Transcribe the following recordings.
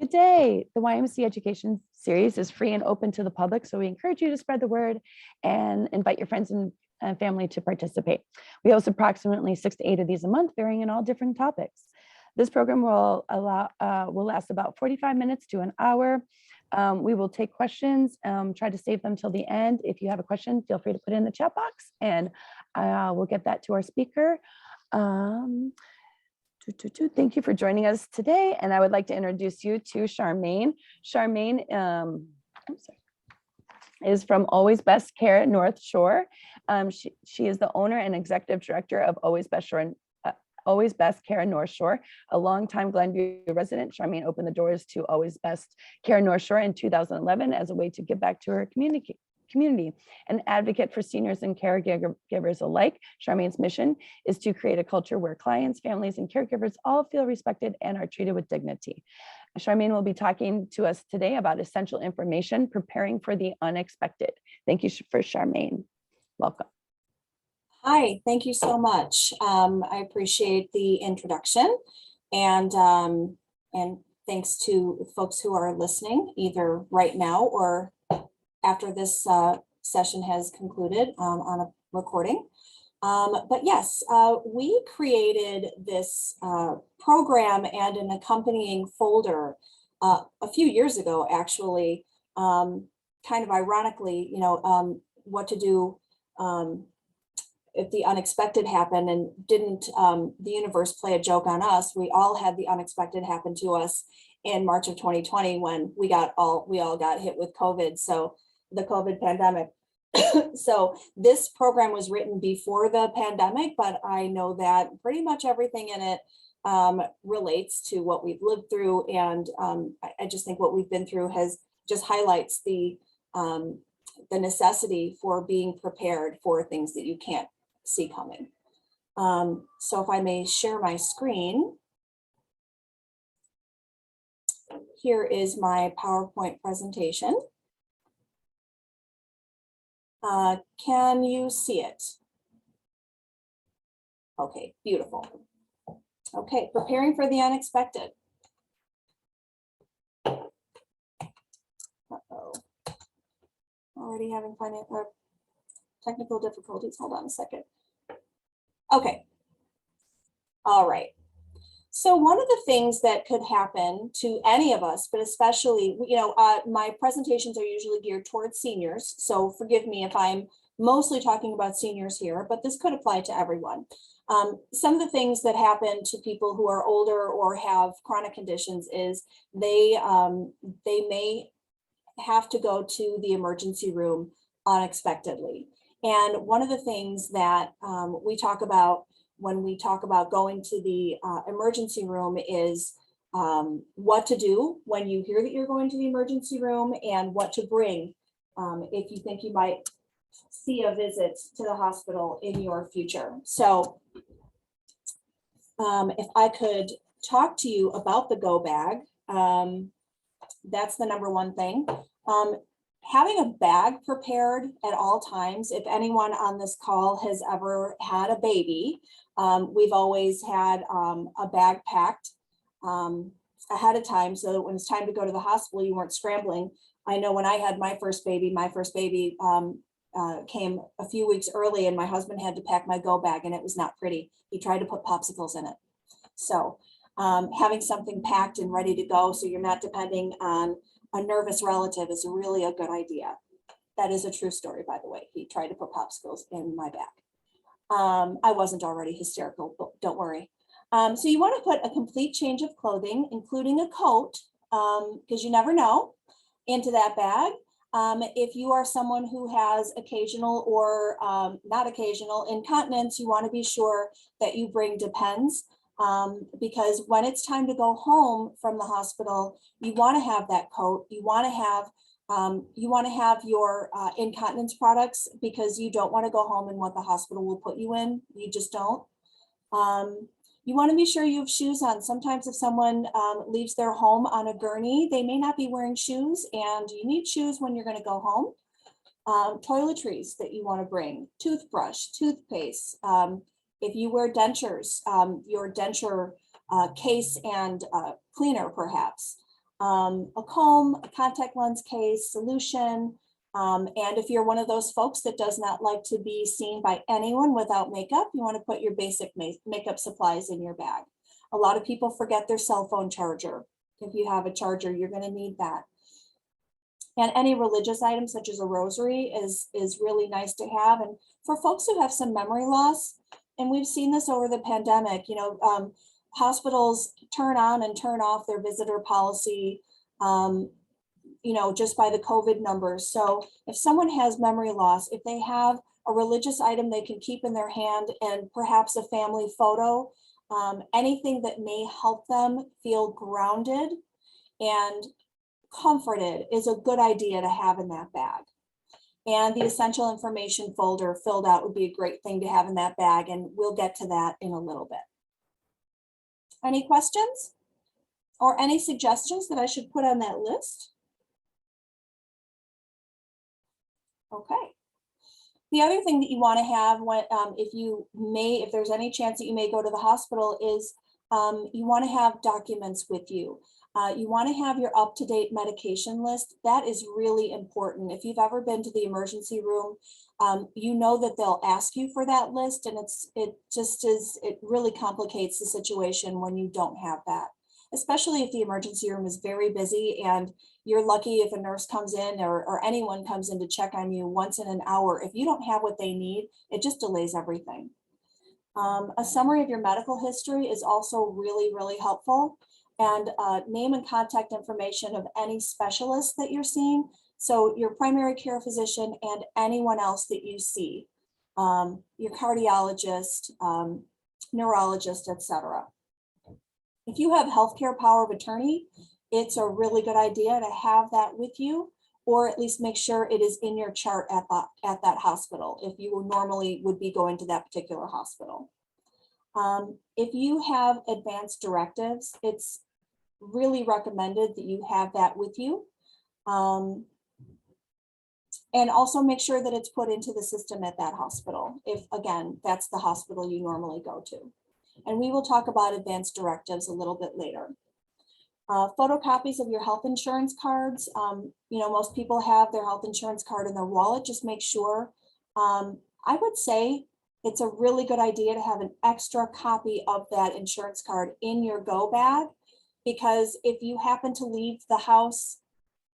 Good day. The YMCA Education Series is free and open to the public, so we encourage you to spread the word and invite your friends and family to participate. We host approximately 6 to 8 of these a month, varying in all different topics. This program will last about 45 minutes to an hour. We will take questions, try to save them till the end. If you have a question, feel free to put it in the chat box and we'll get that to our speaker. Thank you for joining us today. And I would like to introduce you to Charmaine. Charmaine is from Always Best Care North Shore. She is the owner and executive director of Always Best Care North Shore. A longtime Glenview resident, Charmaine opened the doors to Always Best Care North Shore in 2011 as a way to give back to her community. An advocate for seniors and caregivers alike, Charmaine's mission is to create a culture where clients, families, and caregivers all feel respected and are treated with dignity. Charmaine will be talking to us today about essential information, preparing for the unexpected. Thank you for Charmaine. Welcome. Hi, thank you so much. I appreciate the introduction and thanks to folks who are listening either right now or after this session has concluded on a recording. But yes, we created this program and an accompanying folder a few years ago, actually, kind of ironically, what to do if the unexpected happened, and didn't the universe play a joke on us? We all had the unexpected happen to us in March of 2020 when we all got hit with COVID. So the COVID pandemic. So this program was written before the pandemic, but I know that pretty much everything in it relates to what we've lived through. And I just think what we've been through just highlights the necessity for being prepared for things that you can't see coming. So if I may share my screen. Here is my PowerPoint presentation. Can you see it? Okay, beautiful. Okay, preparing for the unexpected. Uh-oh. Already having technical difficulties. Hold on a second. Okay. All right. So one of the things that could happen to any of us, but especially, my presentations are usually geared towards seniors. So forgive me if I'm mostly talking about seniors here, but this could apply to everyone. Some of the things that happen to people who are older or have chronic conditions is they may have to go to the emergency room unexpectedly. And one of the things that we talk about when we talk about going to the emergency room is what to do when you hear that you're going to the emergency room, and what to bring if you think you might see a visit to the hospital in your future. So if I could talk to you about the go bag, that's the number one thing. Having a bag prepared at all times. If anyone on this call has ever had a baby, we've always had a bag packed ahead of time so that when it's time to go to the hospital, you weren't scrambling. I know when I had my first baby came a few weeks early, and my husband had to pack my go bag, and it was not pretty. He tried to put popsicles in it. So having something packed and ready to go so you're not depending on a nervous relative is really a good idea. That is a true story, by the way. He tried to put popsicles in my bag. I wasn't already hysterical, but don't worry. So you want to put a complete change of clothing, including a coat, because you never know, into that bag. If you are someone who has occasional or not occasional incontinence, you want to be sure that you bring Depends. Because when it's time to go home from the hospital, you want to have that coat. You want to have your incontinence products, because you don't want to go home and what the hospital will put you in. You just don't. You want to be sure you have shoes on. Sometimes if someone leaves their home on a gurney, they may not be wearing shoes, and you need shoes when you're going to go home. Toiletries that you want to bring, toothbrush, toothpaste. If you wear dentures, your denture case and cleaner perhaps. a comb, a contact lens case, solution. And if you're one of those folks that does not like to be seen by anyone without makeup, you want to put your basic makeup supplies in your bag. A lot of people forget their cell phone charger. If you have a charger, you're going to need that. And any religious items such as a rosary is really nice to have. And for folks who have some memory loss, and we've seen this over the pandemic, you know, hospitals turn on and turn off their visitor policy, you know, just by the COVID numbers. So if someone has memory loss, if they have a religious item they can keep in their hand and perhaps a family photo, anything that may help them feel grounded and comforted is a good idea to have in that bag. And the essential information folder filled out would be a great thing to have in that bag, and we'll get to that in a little bit. Any questions or any suggestions that I should put on that list? Okay. The other thing that you want to have when, if there's any chance that you may go to the hospital, is you want to have documents with you. You want to have your up-to-date medication list. That is really important. If you've ever been to the emergency room, you know that they'll ask you for that list, and it really complicates the situation when you don't have that, especially if the emergency room is very busy and you're lucky if a nurse comes in or anyone comes in to check on you once in an hour. If you don't have what they need, it just delays everything. A summary of your medical history is also really, really helpful. And name and contact information of any specialist that you're seeing. So your primary care physician and anyone else that you see, your cardiologist, neurologist, etc. If you have healthcare power of attorney, it's a really good idea to have that with you, or at least make sure it is in your chart at that hospital if you normally would be going to that particular hospital. If you have advanced directives, it's really recommended that you have that with you. And also make sure that it's put into the system at that hospital, if, again, that's the hospital you normally go to. And we will talk about advanced directives a little bit later. Photocopies of your health insurance cards. You know, most people have their health insurance card in their wallet. Just make sure. I would say it's a really good idea to have an extra copy of that insurance card in your go bag, because if you happen to leave the house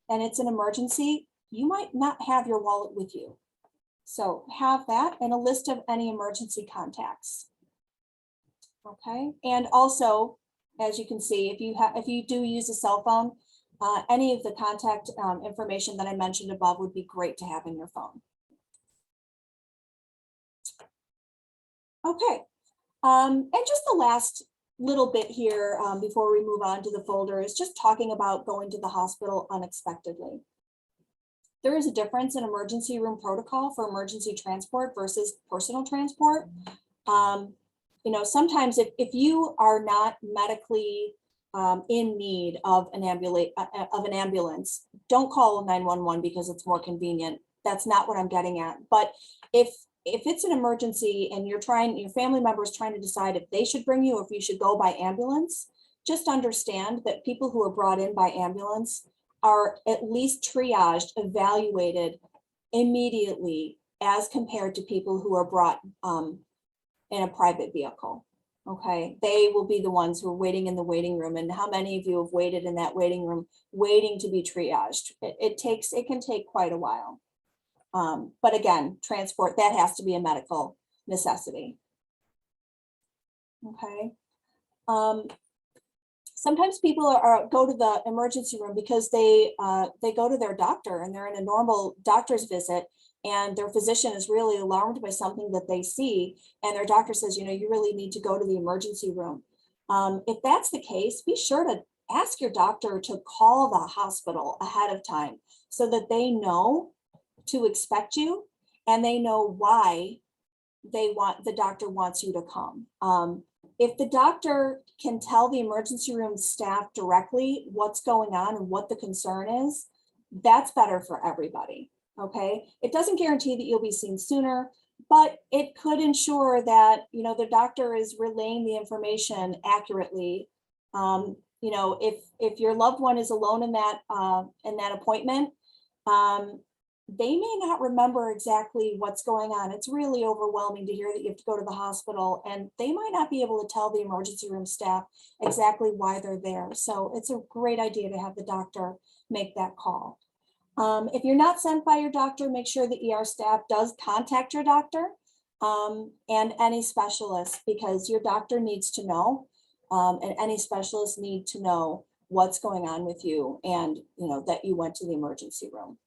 and it's an emergency, you might not have your wallet with you. So have that and a list of any emergency contacts. Okay, and also, as you can see, if you do use a cell phone, any of the contact information that I mentioned above would be great to have in your phone. Okay, and just the last little bit here before we move on to the folder is just talking about going to the hospital unexpectedly. There is a difference in emergency room protocol for emergency transport versus personal transport. You know, sometimes if you are not medically in need of an ambulance, don't call 911 because it's more convenient. That's not what I'm getting at. But if it's an emergency and your family member is trying to decide if they should bring you or if you should go by ambulance, just understand that people who are brought in by ambulance are at least triaged, evaluated immediately as compared to people who are brought in a private vehicle. Okay, they will be the ones who are waiting in the waiting room. And how many of you have waited in that waiting room waiting to be triaged? It can take quite a while. But again, transport, that has to be a medical necessity. Okay. Sometimes people go to the emergency room because they go to their doctor and they're in a normal doctor's visit, and their physician is really alarmed by something that they see, and their doctor says, you know, you really need to go to the emergency room. If that's the case, be sure to ask your doctor to call the hospital ahead of time so that they know to expect you and they know why the doctor wants you to come. If the doctor can tell the emergency room staff directly what's going on and what the concern is, that's better for everybody. Okay, it doesn't guarantee that you'll be seen sooner, but it could ensure that, you know, the doctor is relaying the information accurately You know, if your loved one is alone in that appointment, they may not remember exactly what's going on. It's really overwhelming to hear that you have to go to the hospital, and they might not be able to tell the emergency room staff exactly why they're there. So it's a great idea to have the doctor make that call. If you're not sent by your doctor, make sure the ER staff does contact your doctor and any specialist, because your doctor needs to know, and any specialist need to know what's going on with you, and that you went to the emergency room.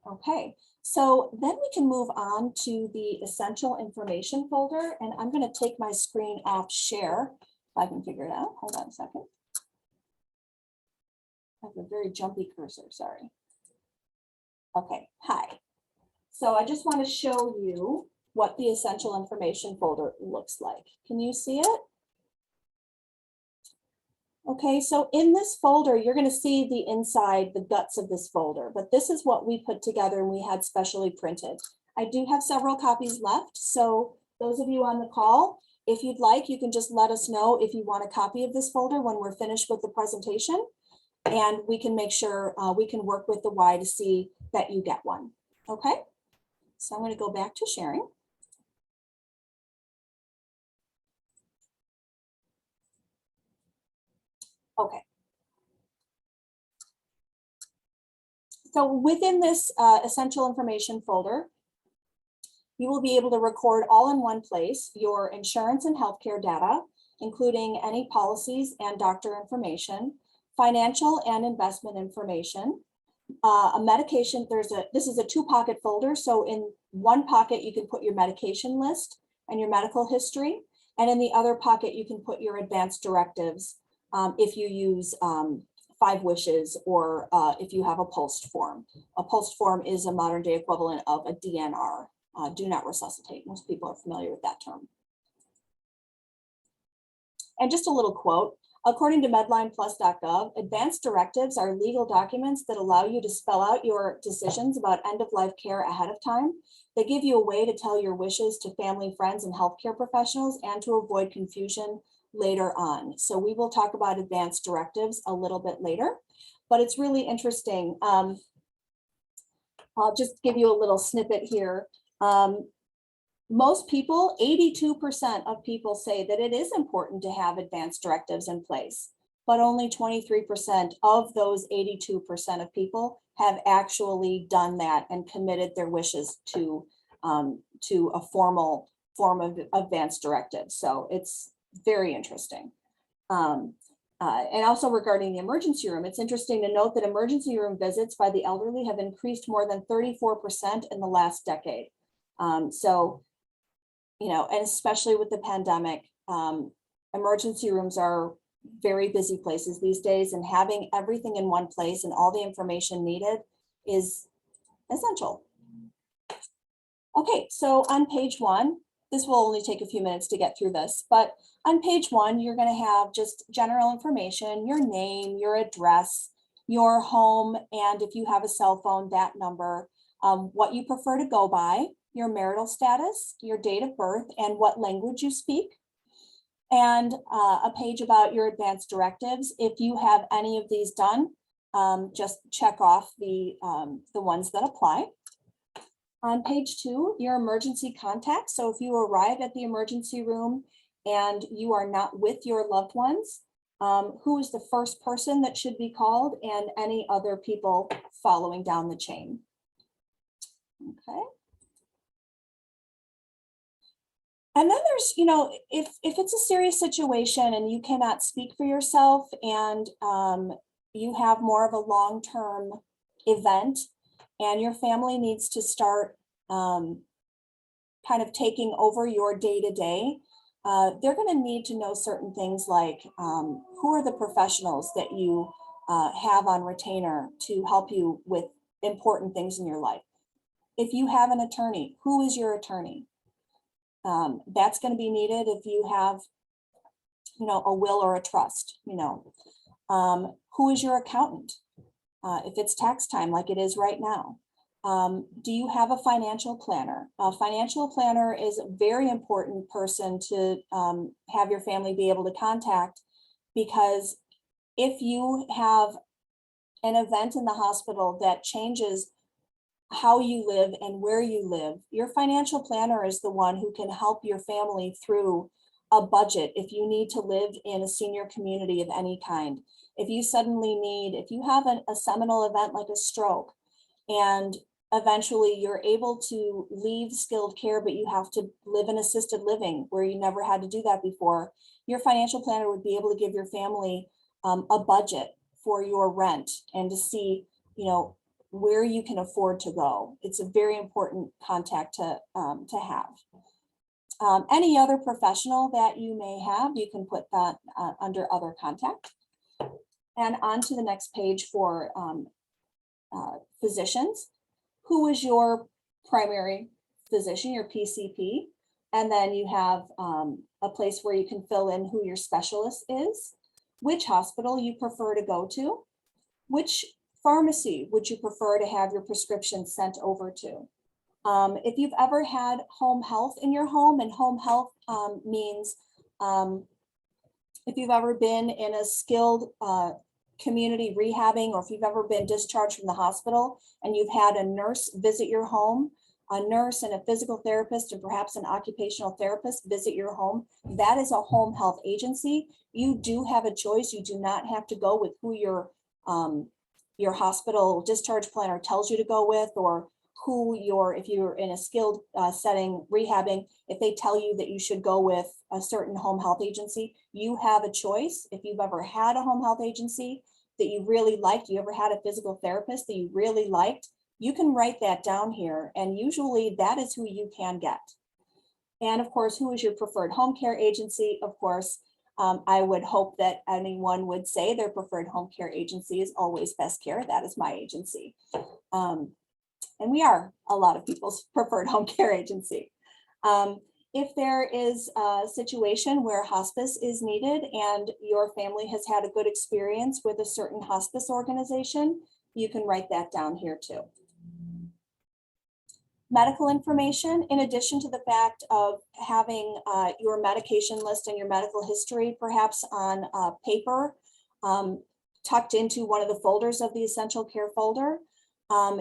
Okay, so then we can move on to the essential information folder, and I'm going to take my screen off share if I can figure it out. Hold on a second. I have a very jumpy cursor, sorry. Okay, hi. So I just want to show you what the essential information folder looks like. Can you see it? Okay, so in this folder, you're going to see the inside, the guts of this folder, but this is what we put together and we had specially printed. I do have several copies left, so those of you on the call, if you'd like, you can just let us know if you want a copy of this folder when we're finished with the presentation, and we can make sure we can work with the Y to see that you get one. Okay, so I'm going to go back to sharing. Okay. So within this essential information folder, you will be able to record all in one place your insurance and healthcare data, including any policies and doctor information, financial and investment information, a medication. This is a 2-pocket folder. So in one pocket, you can put your medication list and your medical history. And in the other pocket, you can put your advanced directives if you use 5 wishes, or if you have a POST form. A POST form is a modern day equivalent of a DNR, do not resuscitate. Most people are familiar with that term. And just a little quote, according to medlineplus.gov, advanced directives are legal documents that allow you to spell out your decisions about end-of-life care ahead of time. They give you a way to tell your wishes to family, friends, and healthcare professionals, and to avoid confusion later on. So we will talk about advanced directives a little bit later, but it's really interesting. I'll just give you a little snippet here. Most people, 82% of people, say that it is important to have advanced directives in place, but only 23% of those 82% of people have actually done that and committed their wishes to a formal form of advanced directives. So it's very interesting. And also regarding the emergency room, it's interesting to note that emergency room visits by the elderly have increased more than 34% in the last decade. So, and especially with the pandemic, emergency rooms are very busy places these days, and having everything in one place and all the information needed is essential. Okay, so on page 1, this will only take a few minutes to get through this, but on page 1, you're going to have just general information, your name, your address, your home, and if you have a cell phone, that number, what you prefer to go by, your marital status, your date of birth, and what language you speak, and a page about your advanced directives. If you have any of these done, just check off the ones that apply. On page 2, your emergency contacts. So if you arrive at the emergency room and you are not with your loved ones, who is the first person that should be called, and any other people following down the chain. Okay. And then there's, if it's a serious situation and you cannot speak for yourself, and you have more of a long-term event, and your family needs to start kind of taking over your day-to-day, they're going to need to know certain things like who are the professionals that you have on retainer to help you with important things in your life. If you have an attorney, who is your attorney? That's going to be needed if you have, a will or a trust. Who is your accountant? If it's tax time like it is right now. Do you have a financial planner? A financial planner is a very important person to have your family be able to contact, because if you have an event in the hospital that changes how you live and where you live, your financial planner is the one who can help your family through a budget. If you need to live in a senior community of any kind, if you suddenly need, if you have a seminal event like a stroke, and eventually you're able to leave skilled care, but you have to live in assisted living where you never had to do that before, your financial planner would be able to give your family a budget for your rent and to see, where you can afford to go. It's a very important contact to have. Any other professional that you may have, you can put that under other contact. And on to the next page for physicians. Who is your primary physician, your PCP? And then you have a place where you can fill in who your specialist is, which hospital you prefer to go to, which pharmacy would you prefer to have your prescription sent over to. If you've ever had home health in your home, and home health means if you've ever been in a skilled community rehabbing, or if you've ever been discharged from the hospital and you've had a nurse visit your home, a nurse and a physical therapist and perhaps an occupational therapist visit your home, that is a home health agency. You do have a choice. You do not have to go with who your hospital discharge planner tells you to go with, or who if you're in a skilled setting rehabbing, if they tell you that you should go with a certain home health agency, you have a choice. If you've ever had a home health agency that you really liked, you ever had a physical therapist that you really liked, you can write that down here. And usually that is who you can get. And of course, who is your preferred home care agency? Of course, I would hope that anyone would say their preferred home care agency is Always Best Care. That is my agency. And we are a lot of people's preferred home care agency. If there is a situation where hospice is needed and your family has had a good experience with a certain hospice organization, you can write that down here too. Medical information, in addition to the fact of having your medication list and your medical history perhaps on paper, tucked into one of the folders of the essential care folder,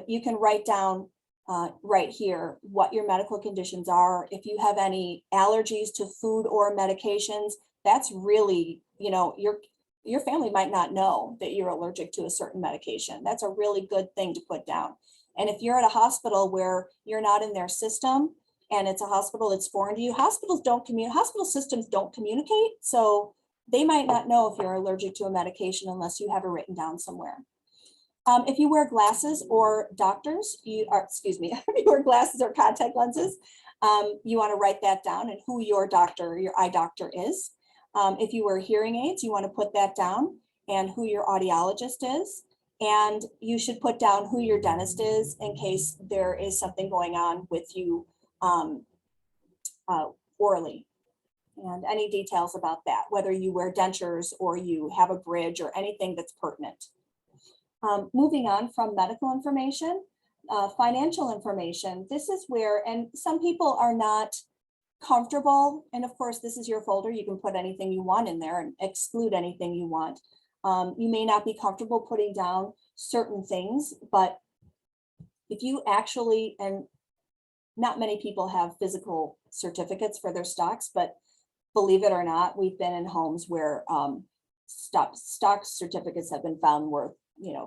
you can write down right here what your medical conditions are. If you have any allergies to food or medications, that's really, your family might not know that you're allergic to a certain medication. That's a really good thing to put down. And if you're at a hospital where you're not in their system and it's a hospital that's foreign to you, hospital systems don't communicate. So they might not know if you're allergic to a medication unless you have it written down somewhere. If you wear glasses or if you wear glasses or contact lenses, you want to write that down and who your eye doctor is. If you wear hearing aids, you want to put that down and who your audiologist is. And you should put down who your dentist is in case there is something going on with you orally. And any details about that, whether you wear dentures or you have a bridge or anything that's pertinent. Moving on from medical information, financial information. This is where, and some people are not comfortable, and of course this is your folder, you can put anything you want in there and exclude anything you want. You may not be comfortable putting down certain things, but if you actually, and not many people have physical certificates for their stocks, but believe it or not, we've been in homes where stock certificates have been found worth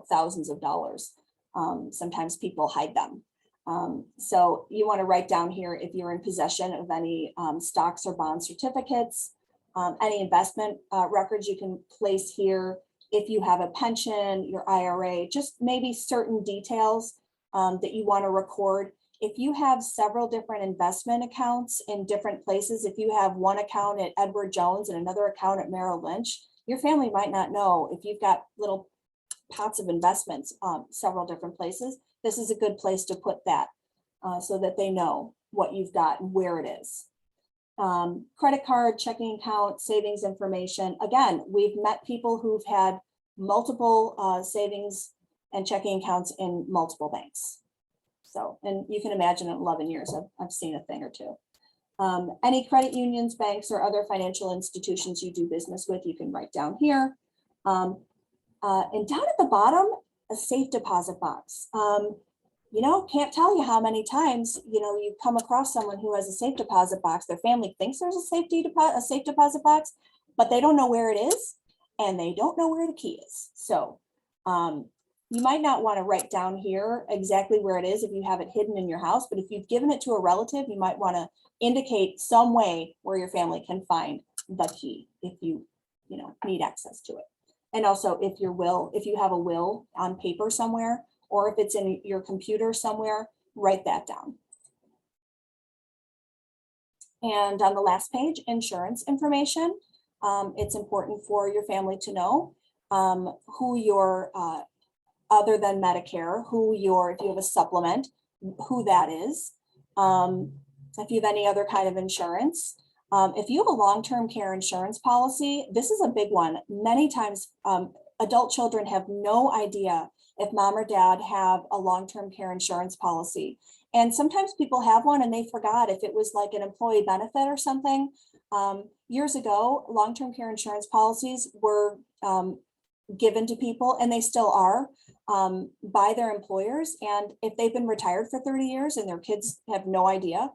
thousands of dollars. Sometimes people hide them. So you want to write down here if you're in possession of any stocks or bond certificates, any investment records you can place here. If you have a pension, your IRA, just maybe certain details that you want to record. If you have several different investment accounts in different places, if you have one account at Edward Jones and another account at Merrill Lynch, your family might not know if you've got little pots of investments several different places. This is a good place to put that so that they know what you've got and where it is. Credit card, checking account, savings information. Again, we've met people who've had multiple savings and checking accounts in multiple banks. So, and you can imagine in 11 years, I've seen a thing or two. Any credit unions, banks, or other financial institutions you do business with, you can write down here. And down at the bottom, a safe deposit box. You know, can't tell you how many times, you know, you come across someone who has a safe deposit box. Their family thinks there's a safe deposit box, but they don't know where it is and they don't know where the key is. So you might not want to write down here exactly where it is if you have it hidden in your house, but if you've given it to a relative, you might want to indicate some way where your family can find the key if you know, need access to it. And also if you have a will on paper somewhere, or if it's in your computer somewhere, write that down. And on the last page, insurance information. It's important for your family to know who your, other than Medicare, if you have a supplement, who that is. If you have any other kind of insurance. If you have a long-term care insurance policy, this is a big one. Many times adult children have no idea if mom or dad have a long-term care insurance policy. And sometimes people have one and they forgot if it was like an employee benefit or something. Years ago, long-term care insurance policies were given to people, and they still are, by their employers. And if they've been retired for 30 years and their kids have no idea,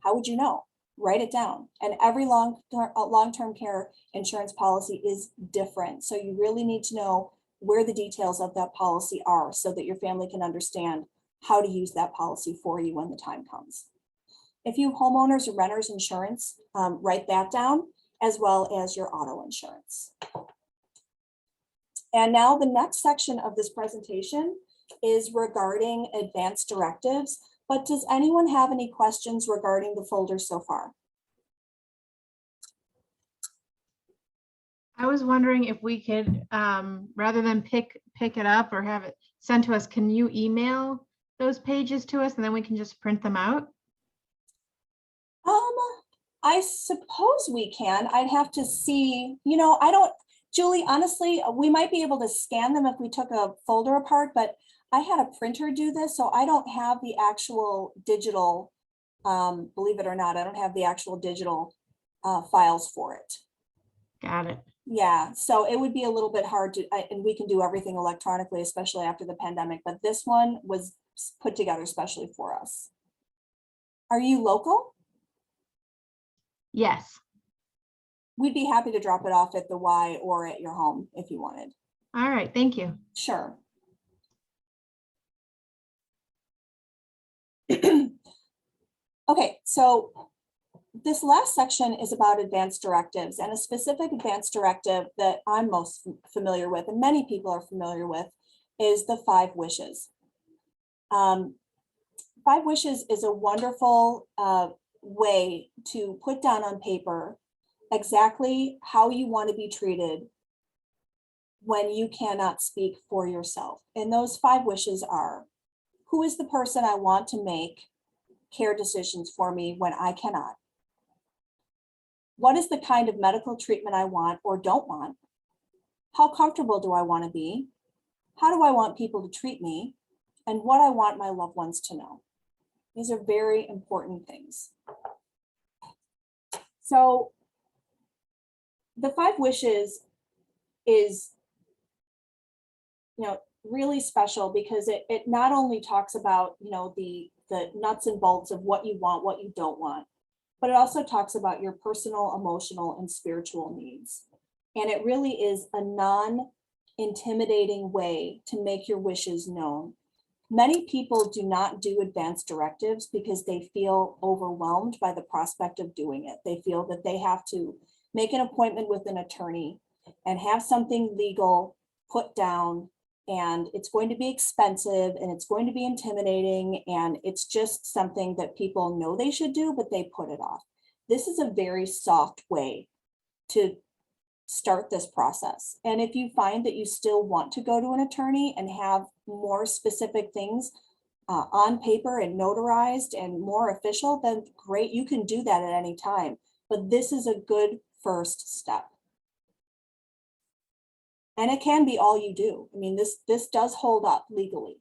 how would you know? Write it down. And every long-term care insurance policy is different. So you really need to know where the details of that policy are so that your family can understand how to use that policy for you when the time comes. If you have homeowners or renters insurance, write that down, as well as your auto insurance. And now the next section of this presentation is regarding advanced directives. But does anyone have any questions regarding the folder so far? I was wondering if we could, rather than pick it up or have it sent to us, can you email those pages to us and then we can just print them out? I suppose we can. I'd have to see, you know, Julie, honestly, we might be able to scan them if we took a folder apart, but I had a printer do this, so I don't have the actual digital, believe it or not, I don't have the actual digital files for it. Got it. Yeah, so it would be a little bit hard to, and we can do everything electronically, especially after the pandemic, but this one was put together especially for us. Are you local? Yes. We'd be happy to drop it off at the Y or at your home if you wanted. All right, thank you. Sure. Okay, so this last section is about advanced directives, and a specific advanced directive that I'm most familiar with, and many people are familiar with, is the 5 wishes. 5 wishes is a wonderful way to put down on paper exactly how you want to be treated when you cannot speak for yourself. And those 5 wishes are: who is the person I want to make care decisions for me when I cannot? What is the kind of medical treatment I want or don't want? How comfortable do I want to be? How do I want people to treat me? And what I want my loved ones to know. These are very important things. So the 5 wishes is, you know, really special because it not only talks about, you know, the nuts and bolts of what you want, what you don't want, but it also talks about your personal, emotional, and spiritual needs. And it really is a non-intimidating way to make your wishes known. Many people do not do advanced directives because they feel overwhelmed by the prospect of doing it. They feel that they have to make an appointment with an attorney and have something legal put down, and it's going to be expensive and it's going to be intimidating, and it's just something that people know they should do, but they put it off. This is a very soft way to start this process. And if you find that you still want to go to an attorney and have more specific things on paper and notarized and more official, then great, you can do that at any time. But this is a good first step. And it can be all you do. I mean, this does hold up legally.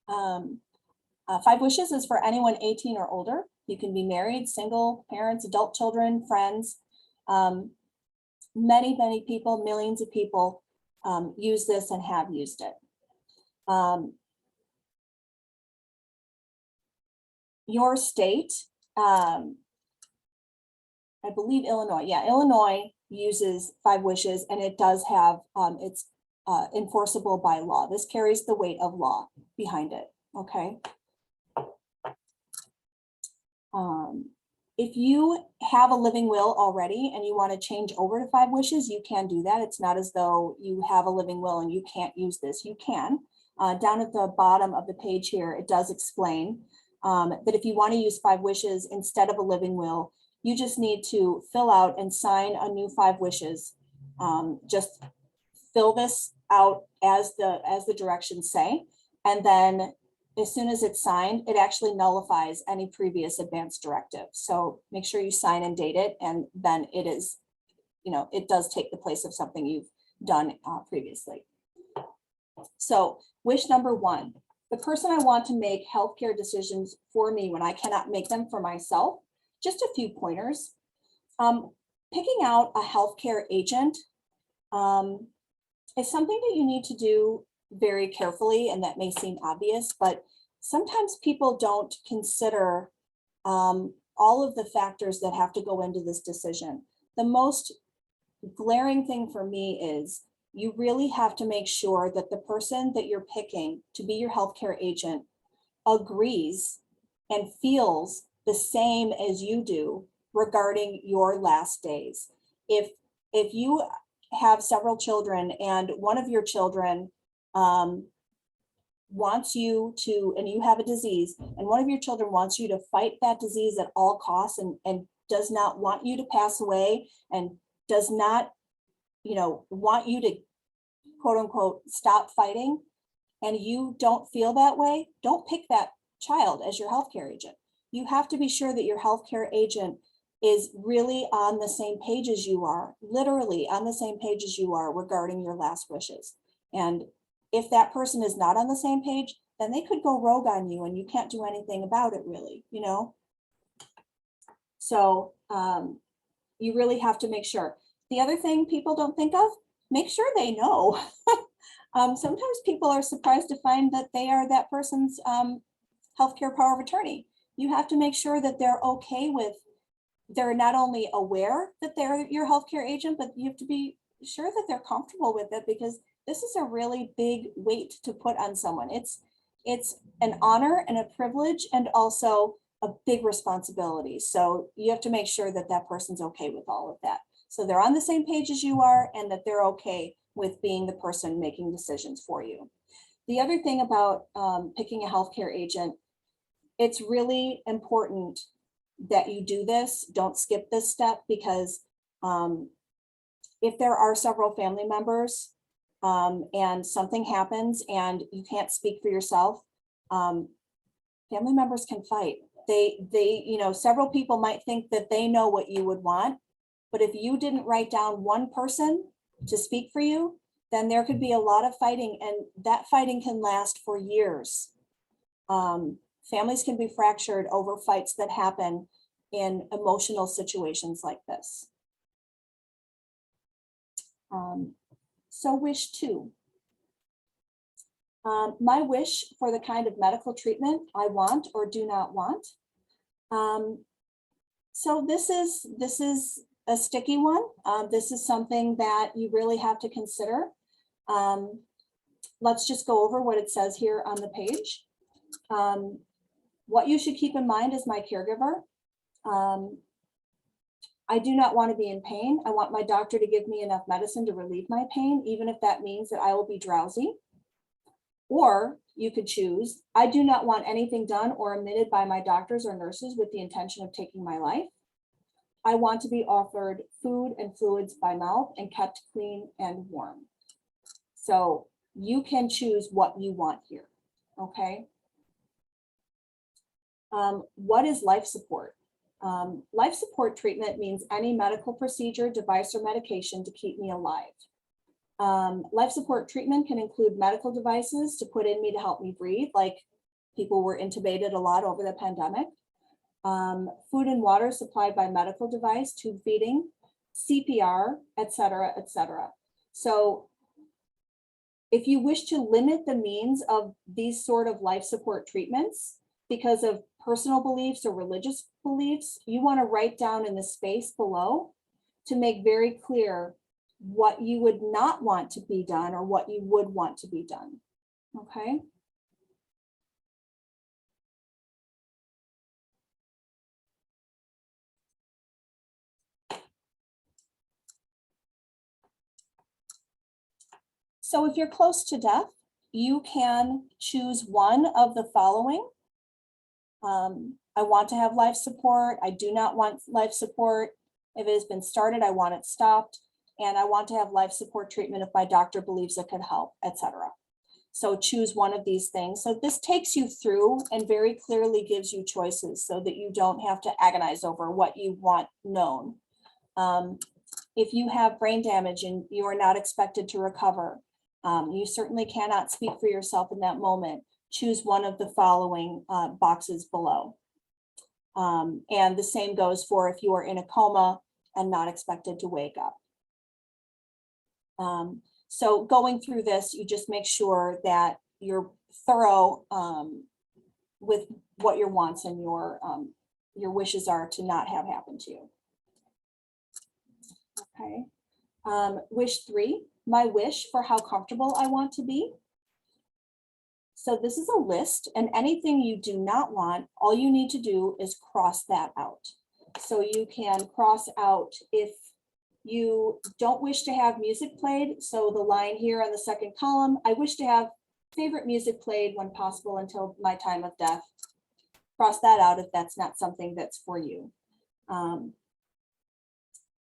5 wishes is for anyone 18 or older. You can be married, single, parents, adult children, friends. Many people, millions of people use this and have used it. Your state, I believe Illinois, yeah, Illinois uses 5 wishes, and it does have, it's enforceable by law. This carries the weight of law behind it, okay? If you have a living will already and you want to change over to 5 wishes, you can do that. It's not as though you have a living will and you can't use this. You can. Down at the bottom of the page here, it does explain that if you want to use 5 wishes instead of a living will, you just need to fill out and sign a new 5 wishes. Just fill this out as the directions say, and then as soon as it's signed, it actually nullifies any previous advance directive. So make sure you sign and date it, and then it is, it does take the place of something you've done previously. So wish number 1, the person I want to make healthcare decisions for me when I cannot make them for myself. Just a few pointers. Picking out a healthcare agent is something that you need to do very carefully, and that may seem obvious, but sometimes people don't consider all of the factors that have to go into this decision. The most glaring thing for me is you really have to make sure that the person that you're picking to be your healthcare agent agrees and feels the same as you do regarding your last days. If you have several children and one of your children wants you to, and you have a disease, and one of your children wants you to fight that disease at all costs, and does not want you to pass away, and does not, want you to quote unquote stop fighting, and you don't feel that way, don't pick that child as your healthcare agent. You have to be sure that your healthcare agent is really on the same page as you are, literally on the same page as you are regarding your last wishes. And if that person is not on the same page, then they could go rogue on you and you can't do anything about it really, So you really have to make sure. The other thing people don't think of, make sure they know. Sometimes people are surprised to find that they are that person's healthcare power of attorney. You have to make sure that they're okay with, they're not only aware that they're your healthcare agent, but you have to be sure that they're comfortable with it, because this is a really big weight to put on someone. It's an honor and a privilege, and also a big responsibility. So you have to make sure that that person's okay with all of that. So they're on the same page as you are, and that they're okay with being the person making decisions for you. The other thing about picking a healthcare agent, it's really important that you do this. Don't skip this step, because if there are several family members and something happens and you can't speak for yourself, family members can fight. Several people might think that they know what you would want, but if you didn't write down one person to speak for you, then there could be a lot of fighting, and that fighting can last for years. Families can be fractured over fights that happen in emotional situations like this. So wish 2. My wish for the kind of medical treatment I want or do not want. So this is a sticky one. This is something that you really have to consider. Let's just go over what it says here on the page. What you should keep in mind as my caregiver. I do not want to be in pain. I want my doctor to give me enough medicine to relieve my pain, even if that means that I will be drowsy. Or you could choose, I do not want anything done or omitted by my doctors or nurses with the intention of taking my life. I want to be offered food and fluids by mouth and kept clean and warm. So you can choose what you want here, okay? What is life support? Life support treatment means any medical procedure, device, or medication to keep me alive. Life support treatment can include medical devices to put in me to help me breathe, like People were intubated a lot over the pandemic. Food and water supplied by medical device, tube feeding, CPR, et cetera, et cetera. So if you wish to limit the means of these sort of life support treatments because of personal beliefs or religious beliefs, you want to write down in the space below to make very clear what you would not want to be done or what you would want to be done. Okay. So if you're close to death, you can choose one of the following. I want to have life support. I do not want life support. If it has been started, I want it stopped. And I want to have life support treatment if my doctor believes it could help, etc. So choose one of these things. So this takes you through and very clearly gives you choices so that you don't have to agonize over what you want known. If you have brain damage and you are not expected to recover, you certainly cannot speak for yourself in that moment. Choose one of the following boxes below. And the same goes for if you are in a coma and not expected to wake up. So going through this, you just make sure that you're thorough with what your wants and your wishes are to not have happen to you. Okay. Wish 3, my wish for how comfortable I want to be. So this is a list, and anything you do not want, all you need to do is cross that out. So you can cross out if you don't wish to have music played. So the line here on the second column, I wish to have favorite music played when possible until my time of death. Cross that out if that's not something that's for you.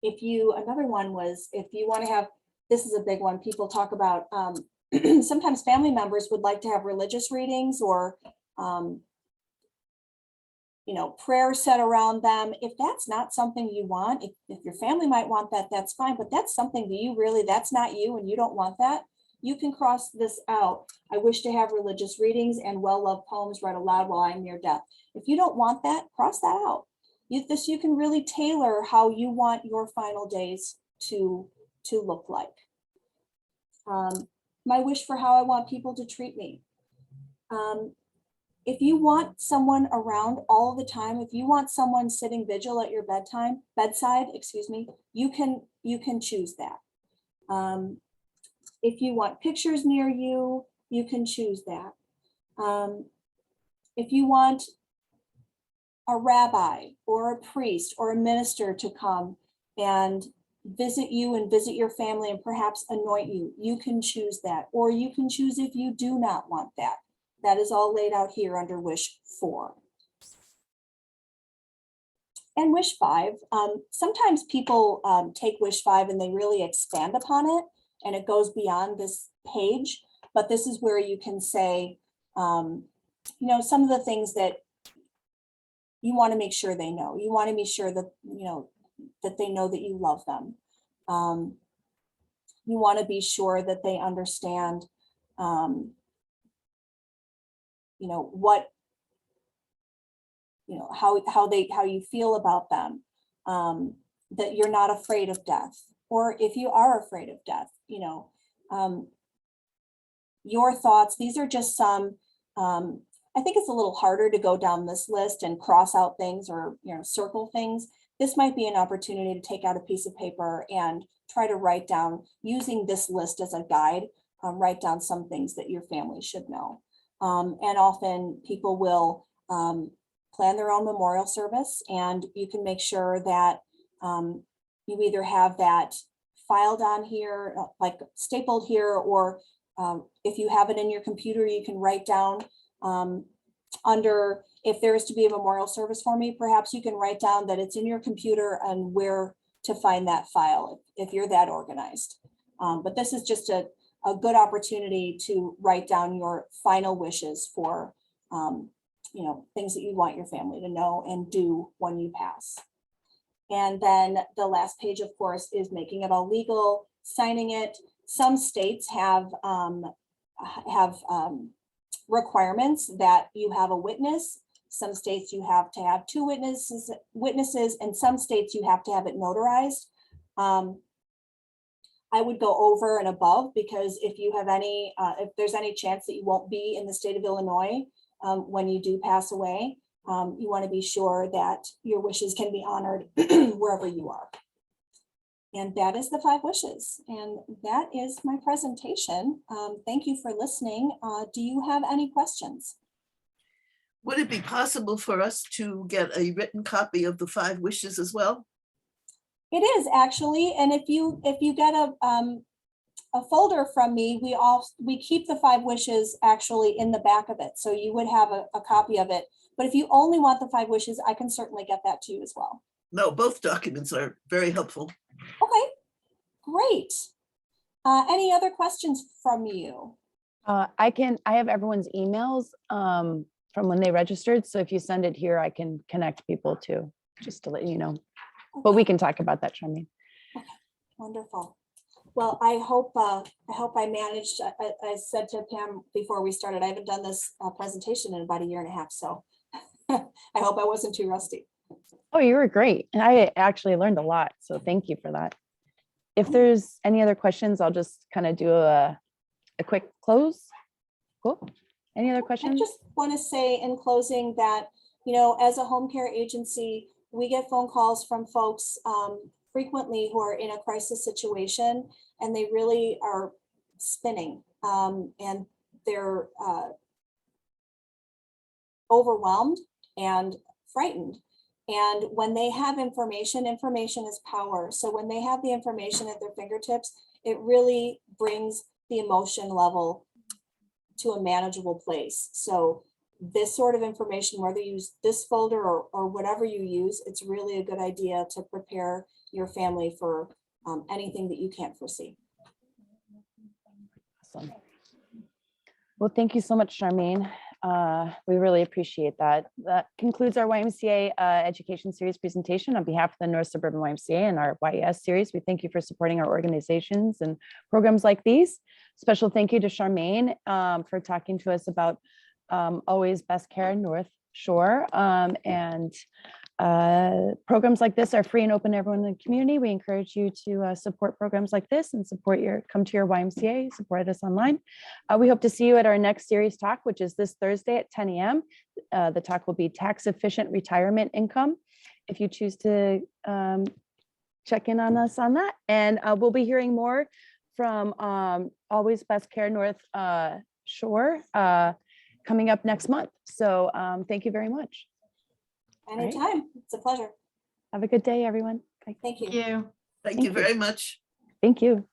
Another one was if you want to have, this is a big one, people talk about, sometimes family members would like to have religious readings or, prayer said around them. If that's not something you want, if your family might want that, that's fine, but that's something that you really, that's not you and you don't want that, you can cross this out. I wish to have religious readings and well-loved poems read aloud while I'm near death. If you don't want that, cross that out. You can really tailor how you want your final days to look like. My wish for how I want people to treat me. If you want someone around all the time, if you want someone sitting vigil at your bedside, you can choose that. If you want pictures near you, you can choose that. If you want a rabbi or a priest or a minister to come and visit you and visit your family and perhaps anoint you, you can choose that. Or you can choose if you do not want that. That is all laid out here under wish 4. And wish 5, sometimes people take wish 5 and they really expand upon it and it goes beyond this page, but this is where you can say, some of the things that you want to make sure they know. You want to be sure that, that they know that you love them. You want to be sure that they understand, how you feel about them, that you're not afraid of death, or if you are afraid of death, your thoughts. These are just some, I think it's a little harder to go down this list and cross out things or, circle things. This might be an opportunity to take out a piece of paper and try to write down, using this list as a guide, write down some things that your family should know. And often people will plan their own memorial service, and you can make sure that you either have that filed on here, like stapled here, or if you have it in your computer, you can write down under, if there is to be a memorial service for me, perhaps you can write down that it's in your computer and where to find that file if you're that organized. But this is just a good opportunity to write down your final wishes for, things that you want your family to know and do when you pass. And then the last page, of course, is making it all legal, signing it. Some states have requirements that you have a witness. Some states you have to have two witnesses, and some states you have to have it notarized. I would go over and above, because if you have any, if there's any chance that you won't be in the state of Illinois when you do pass away, you want to be sure that your wishes can be honored wherever you are. And that is the 5 wishes. And that is my presentation. Thank you for listening. Do you have any questions? Would it be possible for us to get a written copy of the 5 wishes as well? It is actually, and if you get a folder from me, we keep the 5 wishes actually in the back of it, so you would have a copy of it. But if you only want the 5 wishes, I can certainly get that to you as well. No, both documents are very helpful. Okay, great. Any other questions from you? I have everyone's emails from when they registered. So if you send it here, I can connect people too, just to let you know. But we can talk about that, Charmaine. Okay, wonderful. Well, I hope I managed. I said to Pam before we started, I haven't done this presentation in about 1.5 years, so I hope I wasn't too rusty. Oh, you were great. And I actually learned a lot. So thank you for that. If there's any other questions, I'll just kind of do a quick close. Cool. Any other I questions? just want to say in closing that, you know, as a home care agency, we get phone calls from folks frequently who are in a crisis situation, and they really are spinning and they're overwhelmed and frightened. And when they have information is power. So when they have the information at their fingertips, it really brings the emotion level to a manageable place. So this sort of information, whether you use this folder or whatever you use, it's really a good idea to prepare your family for anything that you can't foresee. Awesome. Well, thank you so much, Charmaine. We really appreciate that. That concludes our YMCA Education Series presentation. On behalf of the North Suburban YMCA and our YES series, we thank you for supporting our organizations and programs like these. Special thank you to Charmaine for talking to us about Always Best Care North Shore. Programs like this are free and open to everyone in the community. We encourage you to support programs like this and come to your YMCA, support us online. We hope to see you at our next series talk, which is this Thursday at 10 a.m. The talk will be tax efficient retirement income. If you choose to check in on us on that. And we'll be hearing more from Always Best Care North Shore coming up next month. So thank you very much. Anytime. It's a pleasure. Have a good day, everyone. Bye. Thank you. Thank you. Thank you very much. Thank you.